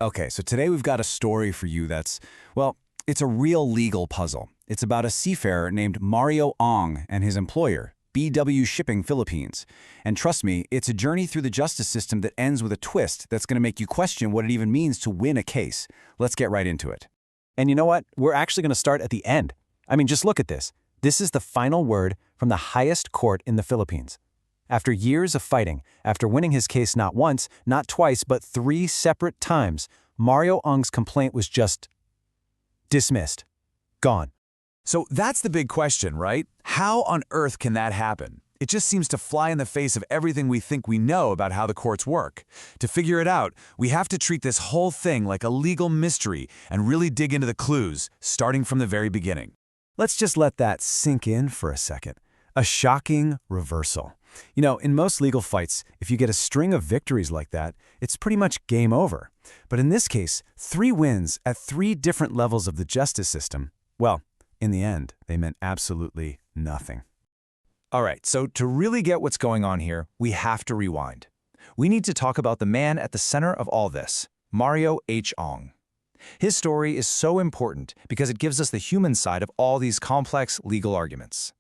Okay, so today we've got a story for you that's, well, it's a real legal puzzle. It's about a seafarer named Mario Ong and his employer, BW Shipping Philippines. And trust me, it's a journey through the justice system that ends with a twist that's going to make you question what it even means to win a case. Let's get right into it. And you know what? We're actually going to start at the end. I mean, just look at this. This is the final word from the highest court in the Philippines. After years of fighting, after winning his case not once, not twice, but 3 separate times, Mario Ong's complaint was just dismissed. Gone. So that's the big question, right? How on earth can that happen? It just seems to fly in the face of everything we think we know about how the courts work. To figure it out, we have to treat this whole thing like a legal mystery and really dig into the clues, starting from the very beginning. Let's just let that sink in for a second. A shocking reversal. You know, in most legal fights, if you get a string of victories like that, it's pretty much game over. But in this case, 3 wins at 3 different levels of the justice system, well, in the end, they meant absolutely nothing. All right, so to really get what's going on here, we have to rewind. We need to talk about the man at the center of all this, Mario H. Ong. His story is so important because it gives us the human side of all these complex legal arguments.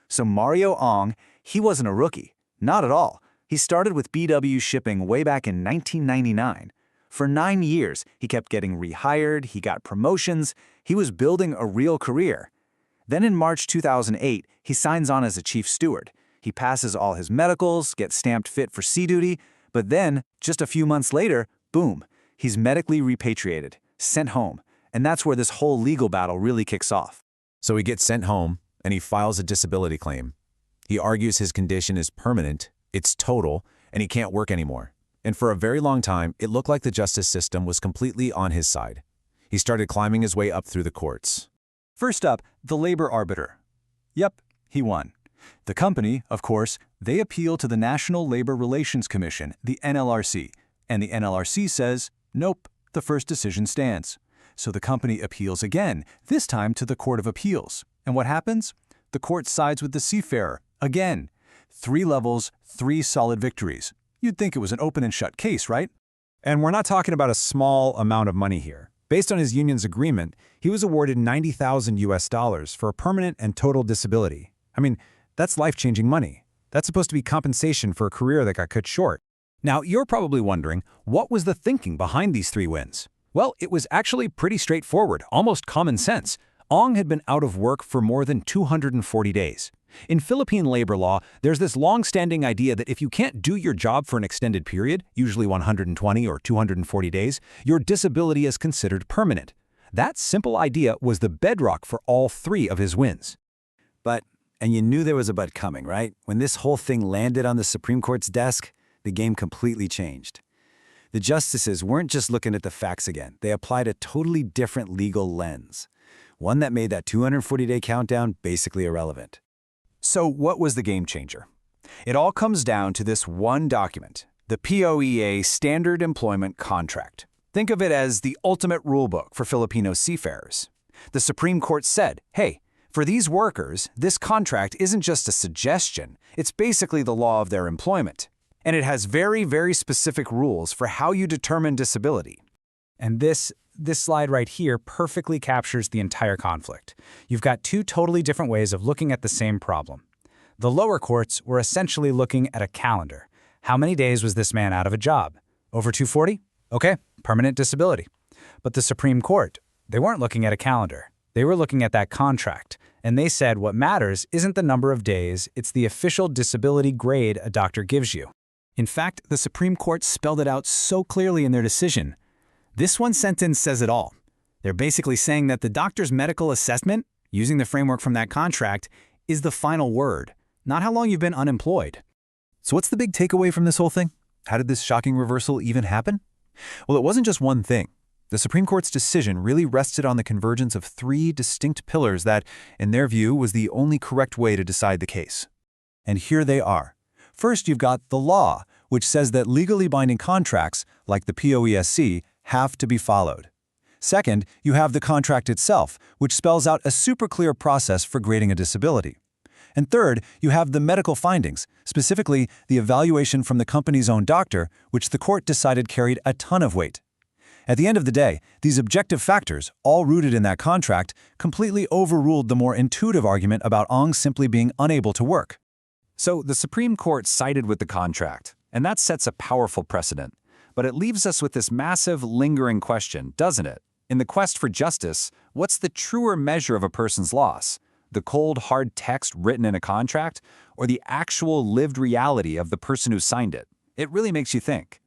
So Mario Ong, he wasn't a rookie. Not at all. He started with BW Shipping way back in 1999. For 9 years, he kept getting rehired, he got promotions, he was building a real career. Then in March 2008, he signs on as a chief steward. He passes all his medicals, gets stamped fit for sea duty, but then, just a few months later, boom, he's medically repatriated, sent home, and that's where this whole legal battle really kicks off. So he gets sent home, and he files a disability claim. He argues his condition is permanent, it's total, and he can't work anymore. And for a very long time, it looked like the justice system was completely on his side. He started climbing his way up through the courts. First up, the labor arbiter. Yep, he won. The company, of course, they appeal to the National Labor Relations Commission, the NLRC, and the NLRC says, nope, the first decision stands. So the company appeals again, this time to the Court of Appeals. And what happens? The court sides with the Seafarer, again. 3 levels, 3 solid victories. You'd think it was an open and shut case, right? And we're not talking about a small amount of money here. Based on his union's agreement, he was awarded $90,000 for a permanent and total disability. I mean, that's life-changing money. That's supposed to be compensation for a career that got cut short. Now, you're probably wondering, what was the thinking behind these 3 wins? Well, it was actually pretty straightforward, almost common sense. Ong had been out of work for more than 240 days. In Philippine labor law, there's this long-standing idea that if you can't do your job for an extended period, usually 120 or 240 days, your disability is considered permanent. That simple idea was the bedrock for all 3 of his wins. And you knew there was a but coming, right? When this whole thing landed on the Supreme Court's desk, the game completely changed. The justices weren't just looking at the facts again. They applied a totally different legal lens, one that made that 240-day countdown basically irrelevant. So what was the game changer? It all comes down to this one document, the POEA Standard Employment Contract. Think of it as the ultimate rulebook for Filipino seafarers. The Supreme Court said, hey, for these workers, this contract isn't just a suggestion, it's basically the law of their employment. And it has very, very specific rules for how you determine disability. And this slide right here perfectly captures the entire conflict. You've got 2 totally different ways of looking at the same problem. The lower courts were essentially looking at a calendar. How many days was this man out of a job? Over 240? Okay, permanent disability. But the Supreme Court, they weren't looking at a calendar. They were looking at that contract. And they said what matters isn't the number of days, it's the official disability grade a doctor gives you. In fact, the Supreme Court spelled it out so clearly in their decision. This one sentence says it all. They're basically saying that the doctor's medical assessment, using the framework from that contract, is the final word, not how long you've been unemployed. So what's the big takeaway from this whole thing? How did this shocking reversal even happen? Well, it wasn't just one thing. The Supreme Court's decision really rested on the convergence of 3 distinct pillars that, in their view, was the only correct way to decide the case. And here they are. First, you've got the law, which says that legally binding contracts, like the POEA-SEC, have to be followed. Second, you have the contract itself, which spells out a super clear process for grading a disability. And third, you have the medical findings, specifically the evaluation from the company's own doctor, which the court decided carried a ton of weight. At the end of the day, these objective factors, all rooted in that contract, completely overruled the more intuitive argument about Ong simply being unable to work. So the Supreme Court sided with the contract, and that sets a powerful precedent. But it leaves us with this massive, lingering question, doesn't it? In the quest for justice, what's the truer measure of a person's loss? The cold, hard text written in a contract, or the actual lived reality of the person who signed it? It really makes you think.